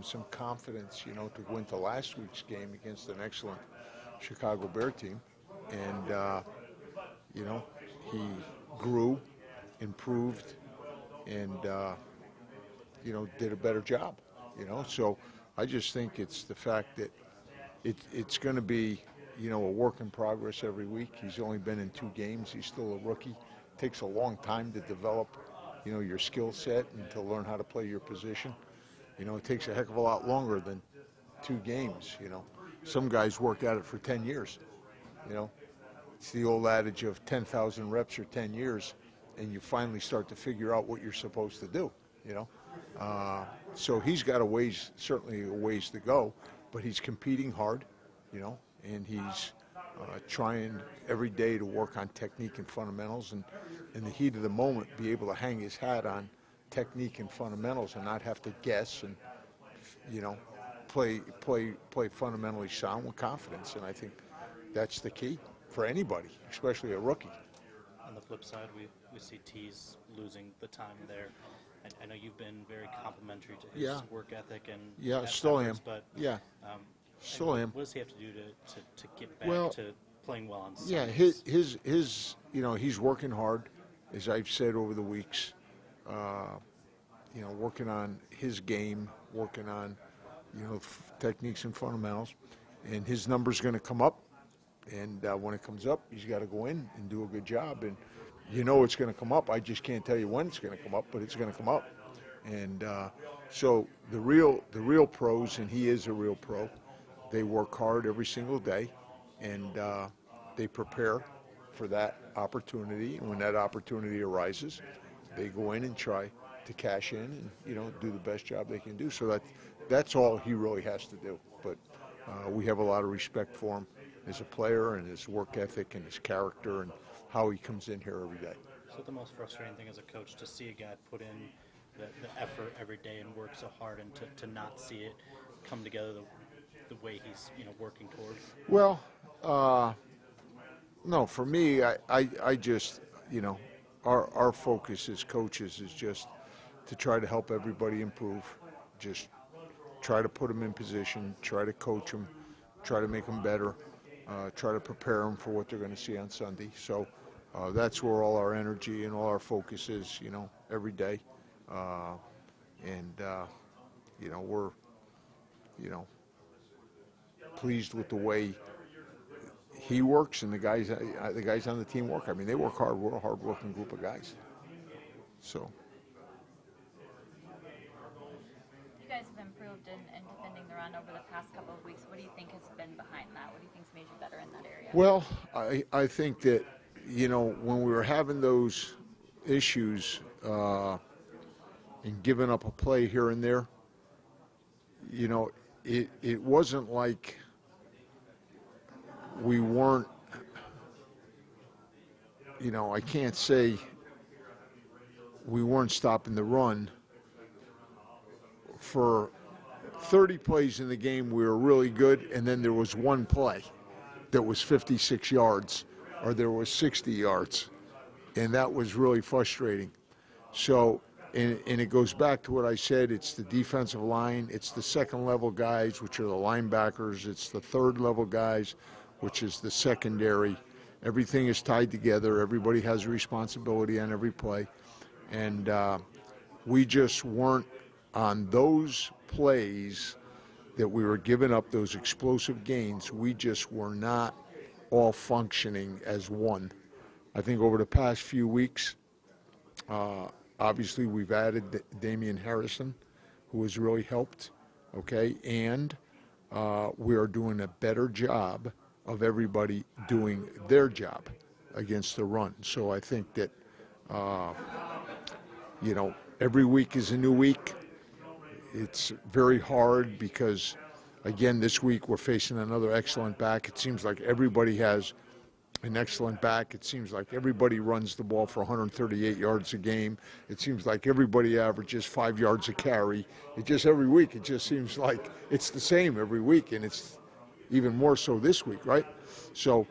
some confidence, you know, to go into last week's game against an excellent Chicago Bear team. And, you know, he grew, improved, and, you know, did a better job, you know. So I just think it's the fact that it's going to be, you know, a work in progress every week. He's only been in 2 games. He's still a rookie. It takes a long time to develop, you know, your skill set and to learn how to play your position. You know, it takes a heck of a lot longer than 2 games, you know. Some guys work at it for 10 years, you know. It's the old adage of 10,000 reps or 10 years, and you finally start to figure out what you're supposed to do, you know. So he's got certainly a ways to go, but he's competing hard, you know, and he's trying every day to work on technique and fundamentals, and in the heat of the moment be able to hang his hat on technique and fundamentals and not have to guess and, you know, play fundamentally sound with confidence. And I think that's the key for anybody, especially a rookie. On the flip side, we see Tease losing the time there. I know you've been very complimentary to his work ethic and still am. But still am. What does he have to do to get back to playing well on Sundays? Yeah, his you know, he's working hard, as I've said over the weeks. You know, working on his game, working on, you know, techniques and fundamentals, and his number's going to come up. And when it comes up, he's got to go in and do a good job. And you know it's going to come up. I just can't tell you when it's going to come up, but it's going to come up. And so the real pros, and he is a real pro, they work hard every single day, and they prepare for that opportunity. And when that opportunity arises, they go in and try to cash in and, you know, do the best job they can do. So that's all he really has to do. But we have a lot of respect for him as a player and his work ethic and his character and how he comes in here every day. So the most frustrating thing as a coach to see a guy put in the effort every day and work so hard, and to not see it come together the way he's, you know, working towards? Well, no, for me, I just, you know, our focus as coaches is just to try to help everybody improve, just try to put them in position, try to coach them, try to make them better, try to prepare them for what they're going to see on Sunday. So that's where all our energy and all our focus is, you know, every day. You know, we're, you know, pleased with the way he works and the guys on the team work. I mean, they work hard. We're a hard-working group of guys. So. You guys have improved in defending the run over the past couple of weeks. What do you think has been behind that? What do you think's made you better in that area? Well, I think that, you know, when we were having those issues and giving up a play here and there, you know, it wasn't like we weren't, you know, I can't say we weren't stopping the run. For 30 plays in the game, we were really good, and then there was one play that was 56 yards, or there was 60 yards, and that was really frustrating. So, and it goes back to what I said, it's the defensive line, it's the second-level guys, which are the linebackers, it's the third-level guys, which is the secondary. Everything is tied together. Everybody has a responsibility on every play, and we just weren't on those plays that we were giving up those explosive gains. We just were not all functioning as one. I think over the past few weeks, obviously we've added Damian Harrison, who has really helped, okay, and we are doing a better job of everybody doing their job against the run. So I think that, you know, every week is a new week. It's very hard because, again, this week we're facing another excellent back. It seems like everybody has an excellent back. It seems like everybody runs the ball for 138 yards a game. It seems like everybody averages 5 yards a carry. It just, every week, it just seems like it's the same every week, and it's even more so this week, right? So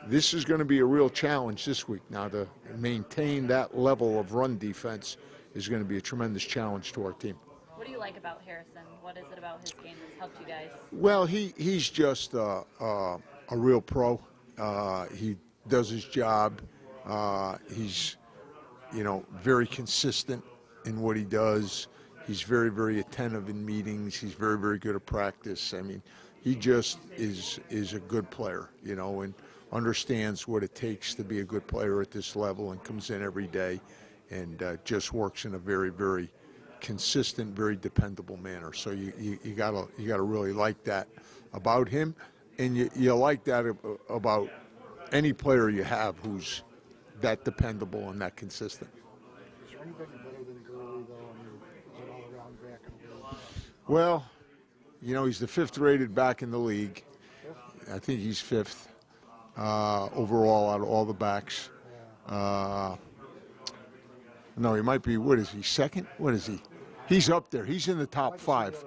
this is going to be a real challenge this week. Now, to maintain that level of run defense is going to be a tremendous challenge to our team. What do you like about Harrison? What is it about his game that's helped you guys? Well, he's just a real pro. He does his job. He's, very consistent in what he does. He's very, very attentive in meetings. He's very, very good at practice. I mean, he just is a good player, and understands what it takes to be a good player at this level, and comes in every day and just works in a very, very consistent, very dependable manner. So you gotta really like that about him, and you like that about any player you have who's that dependable and that consistent. Is there anybody better than Gurley, though? I mean, is it all around back in the league? Well, he's the 5th rated back in the league. I think he's 5th overall out of all the backs. No, he might be. What is he? 2nd? What is he? He's up there. He's in the top 5.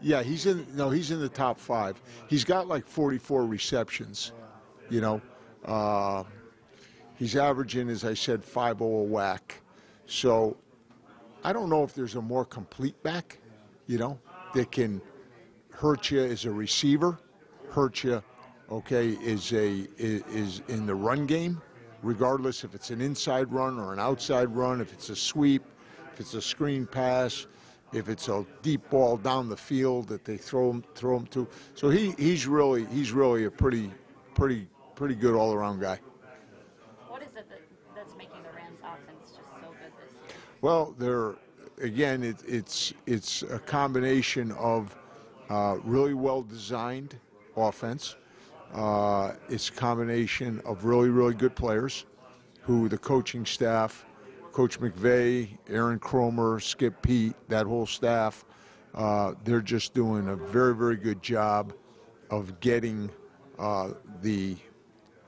Yeah, he's in the top 5. He's got like 44 receptions. He's averaging, as I said, 5.0 a whack. So I don't know if there's a more complete back, that can hurt you as a receiver, hurt you, is in the run game, regardless if it's an inside run or an outside run, if it's a sweep, if it's a screen pass, if it's a deep ball down the field that they throw him to. So he's really a pretty good all-around guy. What is it that's making the Rams offense just so good this year? Well, it's a combination of really well-designed offense. It's a combination of really, really good players who the coaching staff, Coach McVay, Aaron Cromer, Skip Pete, that whole staff, they're just doing a very, very good job of getting the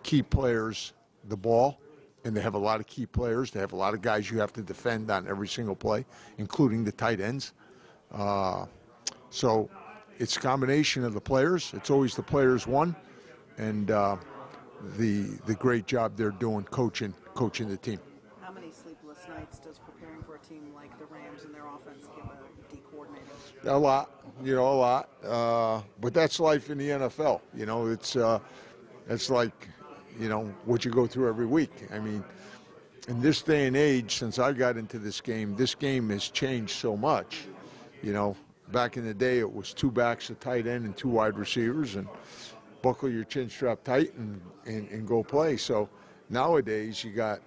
key players the ball, and they have a lot of key players. They have a lot of guys you have to defend on every single play, including the tight ends. So it's a combination of the players. It's always the players won, and the great job they're doing coaching the team. How many sleepless nights does preparing for a team like the Rams and their offense give a D coordinator? A lot, a lot. But that's life in the NFL. It's like, what you go through every week. I mean, in this day and age, since I got into this game has changed so much. Back in the day, it was 2 backs, a tight end, and 2 wide receivers, and buckle your chin strap tight and go play. So nowadays, you got,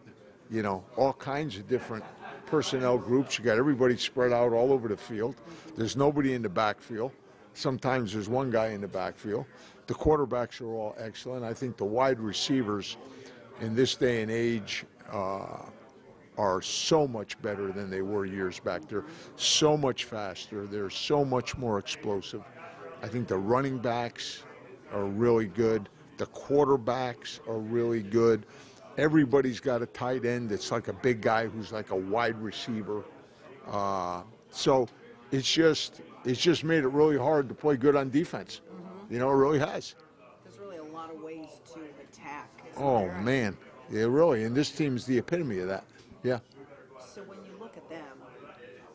all kinds of different personnel groups. You got everybody spread out all over the field. There's nobody in the backfield. Sometimes there's one guy in the backfield. The quarterbacks are all excellent. I think the wide receivers in this day and age are so much better than they were years back. They're so much faster. They're so much more explosive. I think the running backs are really good. The quarterbacks are really good. Everybody's got a tight end that's like a big guy who's like a wide receiver. So it's just made it really hard to play good on defense. It really has. There's really a lot of ways to attack. Oh, man. Yeah, really. And this team is the epitome of that. Yeah. So when you look at them,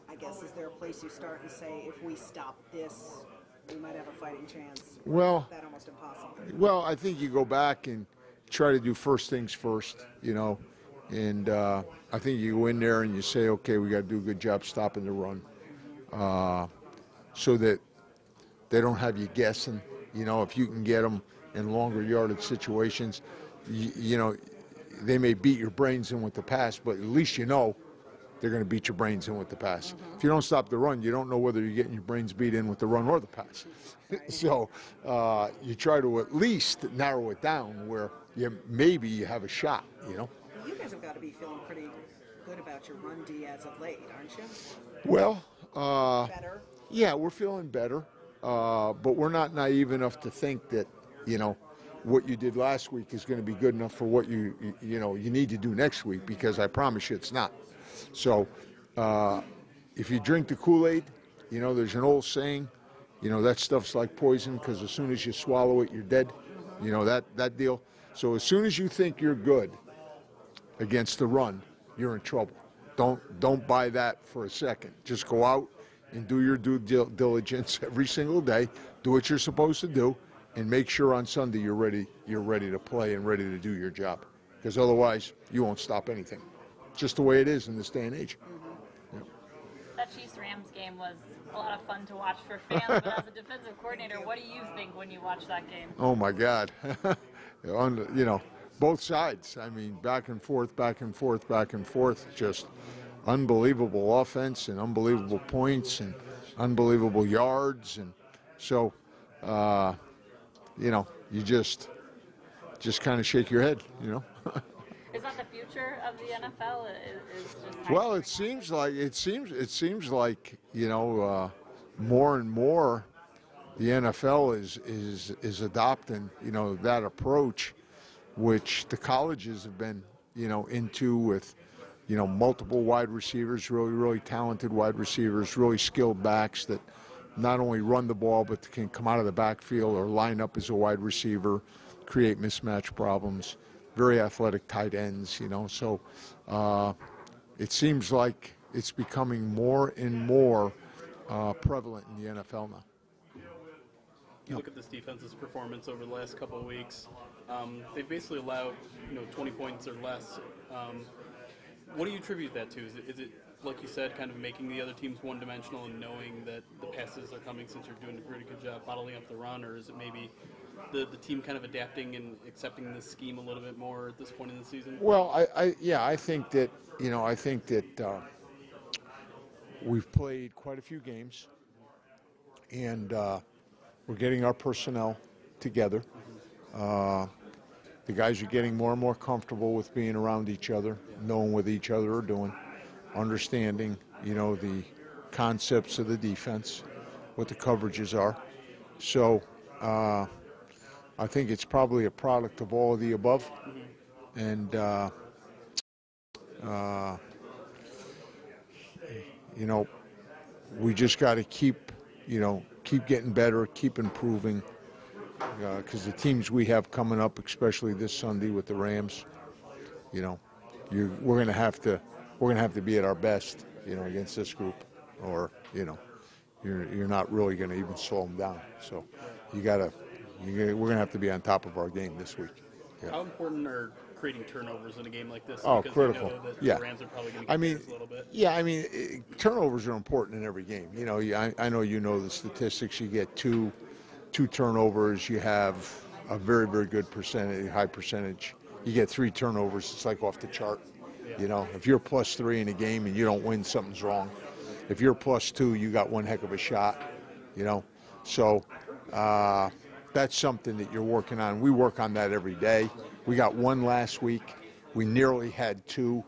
I guess, is there a place you start and say, if we stop this, we might have a fighting chance? Well, Is that almost impossible? Well, I think you go back and try to do first things first, and I think you go in there and you say, okay, we got to do a good job stopping the run, so that they don't have you guessing. If you can get them in longer yardage situations, they may beat your brains in with the pass, but at least they're going to beat your brains in with the pass. If you don't stop the run, you don't know whether you're getting your brains beat in with the run or the pass. So you try to at least narrow it down where maybe you have a shot, You guys have got to be feeling pretty good about your run D as of late, aren't you? Well, Better? yeah, we're feeling better, but we're not naive enough to think that, what you did last week is going to be good enough for what you need to do next week, because I promise you it's not. So if you drink the Kool-Aid, there's an old saying, that stuff's like poison, because as soon as you swallow it, you're dead. That deal. So as soon as you think you're good against the run, you're in trouble. Don't buy that for a second. Just go out and do your due diligence every single day. Do what you're supposed to do, and make sure on Sunday you're ready to play and ready to do your job. Because otherwise, you won't stop anything. Just the way it is in this day and age. That Chiefs-Rams game was a lot of fun to watch for fans, but as a defensive coordinator, what do you think when you watch that game? Oh my God. You know, both sides. I mean, back and forth, back and forth, back and forth. Just unbelievable offense and unbelievable points and unbelievable yards. And so, you know, you just kind of shake your head, you know. Is that the future of the NFL? Is just Well, it seems like you know, more and more the NFL is adopting, you know, that approach, which the colleges have been, you know, into with, you know, multiple wide receivers, really talented wide receivers, really skilled backs that not only run the ball but can come out of the backfield or line up as a wide receiver, create mismatch problems. Very athletic tight ends, you know. So it seems like it's becoming more and more prevalent in the NFL now. You look at this defense's performance over the last couple of weeks. They've basically allowed, you know, 20 points or less. What do you attribute that to? Is it, like you said, kind of making the other teams one-dimensional and knowing that the passes are coming since you're doing a pretty good job bottling up the run, or is it maybe the team kind of adapting and accepting this scheme a little bit more at this point in the season? Well, I think that, you know, we've played quite a few games, and we're getting our personnel together. The guys are getting more and more comfortable with being around each other, knowing what each other are doing, understanding, you know, the concepts of the defense, what the coverages are. So I think it's probably a product of all of the above. And, you know, we just got to keep getting better, keep improving. Because the teams we have coming up, especially this Sunday with the Rams, you know, we're going to have to be at our best, you know, against this group, or, you know, you're not really going to even slow them down. So we're going to have to be on top of our game this week. Yeah. How important are creating turnovers in a game like this? Oh, because critical. You know that Yeah. the Rams are probably going to get this a little bit. Yeah, I mean, turnovers are important in every game. You know, I know you know the statistics. You get two turnovers, you have a very good percentage, high percentage. You get 3 turnovers, it's like off the chart. You know, if you're +3 in a game and you don't win, something's wrong. If you're +2, you got one heck of a shot. You know, so that's something that you're working on. We work on that every day. We got 1 last week. We nearly had 2.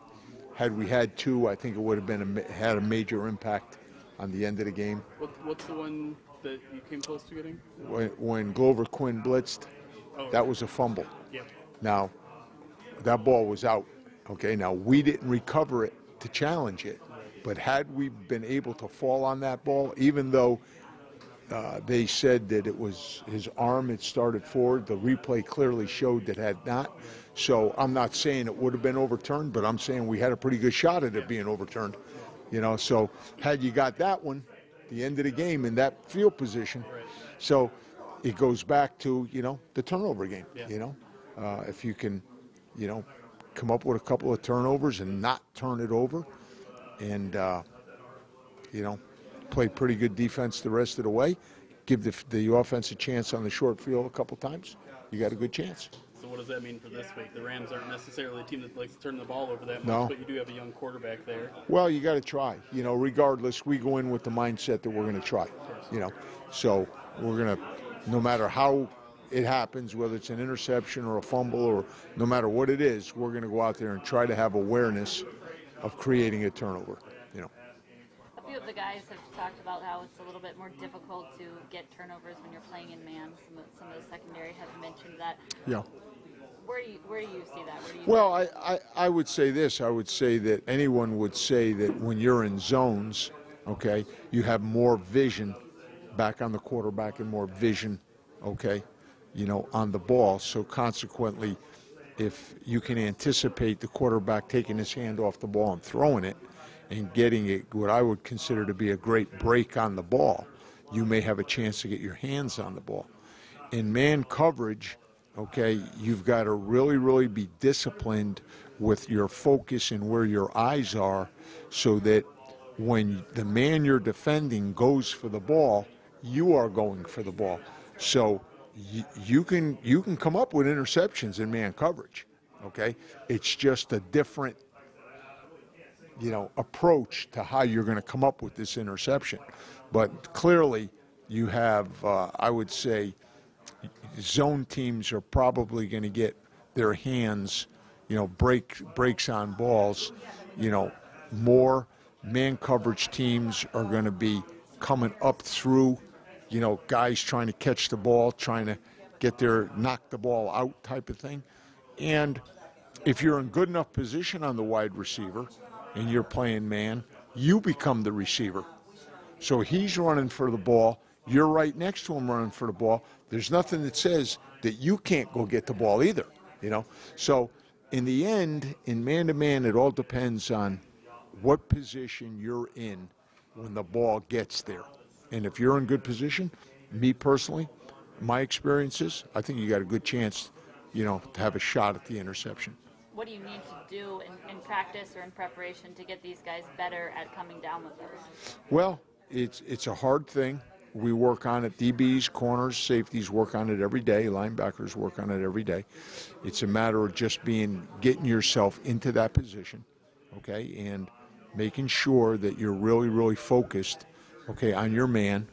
Had we had 2, I think it would have had a major impact on the end of the game. What's the one that you came close to getting? When Glover Quinn blitzed, that was a fumble. Yep. Now, that ball was out. Okay, now we didn't recover it to challenge it, but had we been able to fall on that ball, even though they said that it was his arm had started forward, the replay clearly showed that had not. So I'm not saying it would have been overturned, but I'm saying we had a pretty good shot at it being overturned. You know, so had you got that one, the end of the game in that field position, so it goes back to, you know, the turnover game. Yeah. You know, if you can, you know, come up with a couple of turnovers and not turn it over, and you know, play pretty good defense the rest of the way, give the offense a chance on the short field a couple times, you got a good chance. So what does that mean for this week? The Rams aren't necessarily a team that likes to turn the ball over that much, No. but you do have a young quarterback there. Well, you got to try. You know, regardless, we go in with the mindset that we're going to try. You know, so we're going to, no matter how it happens, whether it's an interception or a fumble or no matter what it is, we're going to go out there and try to have awareness of creating a turnover. You know. A few of the guys have talked about how it's a little bit more difficult to get turnovers when you're playing in man. Some of the secondary have mentioned that. Yeah. Where do you see that? Where do you Well, I would say this. I would say that anyone would say that when you're in zones, okay, you have more vision back on the quarterback and more vision, okay, you know, on the ball. So consequently, if you can anticipate the quarterback taking his hand off the ball and throwing it, and getting what I would consider to be a great break on the ball, you may have a chance to get your hands on the ball. In man coverage, okay, you've got to really, really be disciplined with your focus and where your eyes are, so that when the man you're defending goes for the ball, you are going for the ball. So you can come up with interceptions in man coverage, okay? It's just a different, approach to how you're going to come up with this interception. But clearly you have, I would say, zone teams are probably going to get their hands, breaks on balls, more. Man coverage teams are going to be coming up through, guys trying to catch the ball, trying to knock the ball out type of thing. And if you're in good enough position on the wide receiver and you're playing man, you become the receiver. So he's running for the ball. You're right next to him running for the ball. There's nothing that says that you can't go get the ball either, So in the end, in man-to-man, it all depends on what position you're in when the ball gets there. And if you're in good position, me personally, my experiences, I think you got a good chance, to have a shot at the interception. What do you need to do in practice or in preparation to get these guys better at coming down with those? Well, it's a hard thing. We work on it. DBs, corners, safeties work on it every day. Linebackers work on it every day. It's a matter of just getting yourself into that position, okay, and making sure that you're really, really focused, okay, on your man,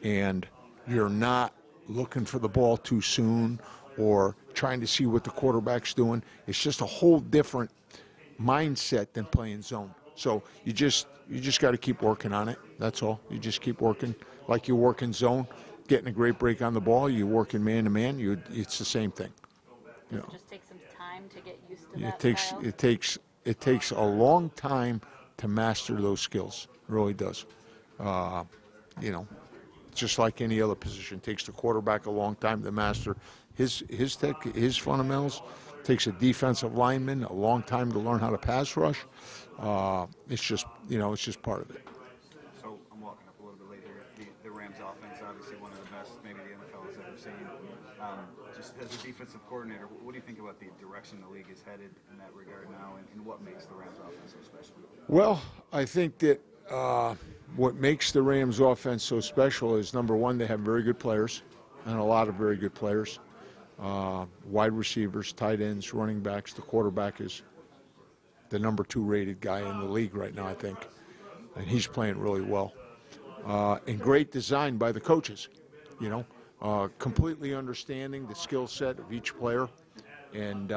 and you're not looking for the ball too soon or trying to see what the quarterback's doing. It's just a whole different mindset than playing zone. So you just got to keep working on it. That's all. You just keep working like you work in zone, getting a great break on the ball. You work in man-to-man. It's the same thing. Does it just take some time to get used to that style? It takes a long time to master those skills. It really does. Just like any other position, it takes the quarterback a long time to master his fundamentals. It takes a defensive lineman a long time to learn how to pass rush. It's just part of it. So I'm walking up a little bit later. The Rams offense, obviously one of the best maybe the NFL has ever seen. Just as a defensive coordinator, what do you think about the direction the league is headed in that regard now, and what makes the Rams offense so special? Well, I think that what makes the Rams offense so special is, number one, they have very good players, and a lot of very good players. Wide receivers, tight ends, running backs. The quarterback is the number 2 rated guy in the league right now, I think, and he's playing really well. And great design by the coaches, completely understanding the skill set of each player and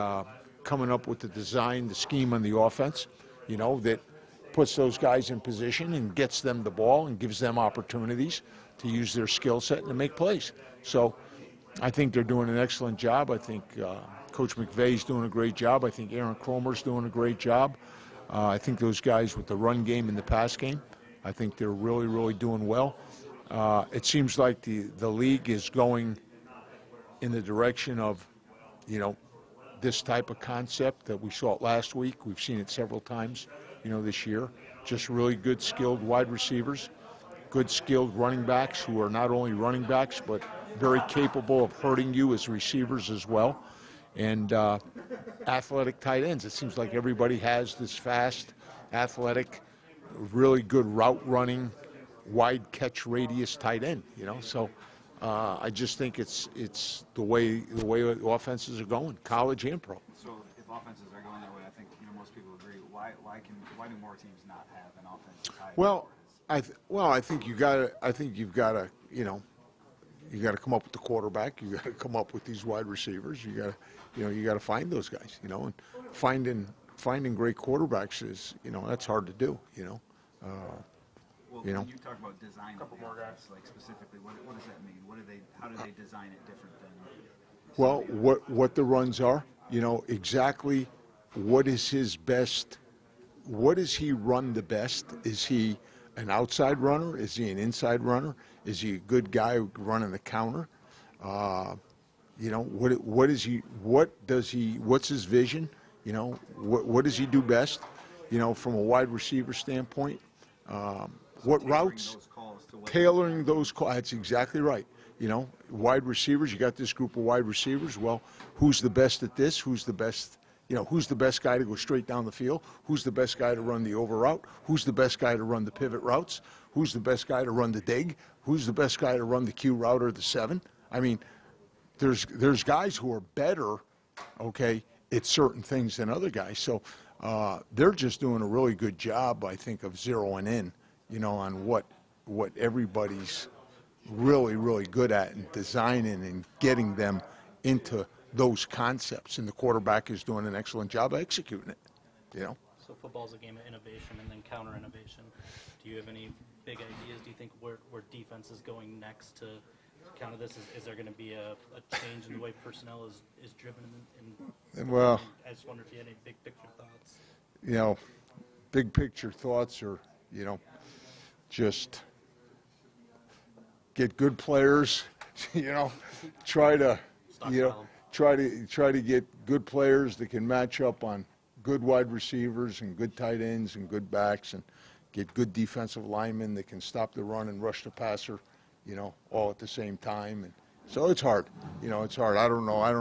coming up with the design, the scheme on the offense, that puts those guys in position and gets them the ball and gives them opportunities to use their skill set and to make plays. So I think they're doing an excellent job. I think Coach McVay's doing a great job. I think Aaron Cromer's doing a great job. I think those guys with the run game and the pass game, I think they're really, really doing well. It seems like the league is going in the direction of, this type of concept that we saw it last week. We've seen it several times, this year. Just really good, skilled wide receivers, good, skilled running backs who are not only running backs but very capable of hurting you as receivers as well, and athletic tight ends. It seems like everybody has this fast, athletic, really good route running, wide catch radius tight end. So I just think it's the way offenses are going, college and pro. So if offenses are going that way, I think most people agree. Why do more teams not have an offense high? I think you've got to you got to come up with the quarterback. You got to come up with these wide receivers. You got to find those guys. And finding great quarterbacks is that's hard to do. Well, when you talk about design, like specifically, what does that mean? How do they design it different than? Well, what the runs are, exactly what is his best. What does he run the best? Is he an outside runner? Is he an inside runner? Is he a good guy running the counter? What is he? What does he? What's his vision? What does he do best? from a wide receiver standpoint. What routes? Those calls to what Tailoring those calls. That's exactly right. Wide receivers, you got this group of wide receivers. Well, who's the best at this? Who's the best? Who's the best guy to go straight down the field? Who's the best guy to run the over route? Who's the best guy to run the pivot routes? Who's the best guy to run the dig? Who's the best guy to run the Q route or the 7? I mean, there's guys who are better, okay, at certain things than other guys. So they're just doing a really good job, I think, of zeroing in, on what everybody's really, really good at and designing and getting them into those concepts. And the quarterback is doing an excellent job of executing it, So football's a game of innovation and then counter innovation. Do you have any big ideas? Do you think where defense is going next to counter this? Is there going to be a change in the way personnel is driven in Well, I just wonder if you had any big picture thoughts. Big picture thoughts are, just get good players, try to, try to get good players that can match up on good wide receivers and good tight ends and good backs, and get good defensive linemen that can stop the run and rush the passer, all at the same time. And so it's hard. It's hard. I don't know. I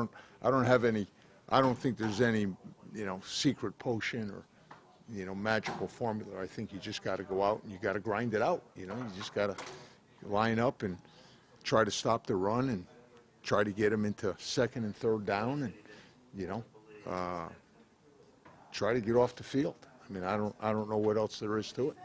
don't think there's any, secret potion or, magical formula. I think you just got to go out and you got to grind it out. You just got to line up and try to stop the run and try to get them into second and third down and, try to get off the field. I mean, I don't know what else there is to it.